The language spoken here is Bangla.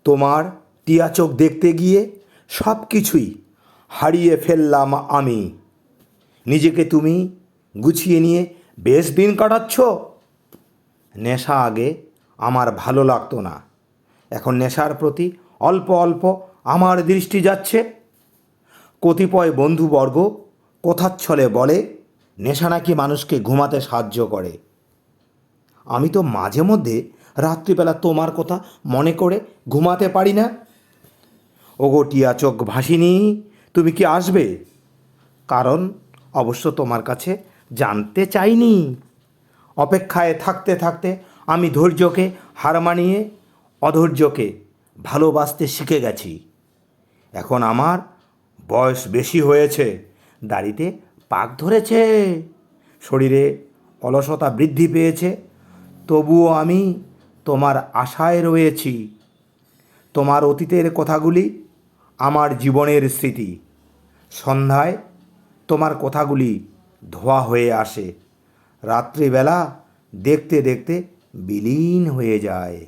তোমার টিয়া চোখ দেখতে গিয়ে সব কিছুই হারিয়ে ফেললাম আমি। নিজেকে তুমি গুছিয়ে নিয়ে বেশ দিন কাটাচ্ছ। নেশা আগে আমার ভালো লাগতো না, এখন নেশার প্রতি অল্প অল্প আমার দৃষ্টি যাচ্ছে। কতিপয় বন্ধুবর্গ কথাচ্ছলে বলে নেশা নাকি মানুষকে ঘুমাতে সাহায্য করে। আমি তো মাঝে মধ্যে রাত্রিবেলা তোমার কথা মনে করে ঘুমাতে পারি না। ওগো টিয়া চোখ ভাসিনি, তুমি কি আসবে? কারণ অবশ্য তোমার কাছে জানতে চাইনি। অপেক্ষায় থাকতে থাকতে আমি ধৈর্যকে হার মানিয়ে অধৈর্যকে ভালোবাসতে শিখে গেছি। এখন আমার বয়স বেশি হয়েছে, দাড়িতে পাক ধরেছে, শরীরে অলসতা বৃদ্ধি পেয়েছে, তবুও আমি তোমার আশায় রয়েছি। তোমার অতীতের কথাগুলি আমার জীবনের স্মৃতি। সন্ধ্যায় তোমার কথাগুলি ধোয়া হয়ে আসে, রাত্রিবেলা দেখতে দেখতে বিলীন হয়ে যায়।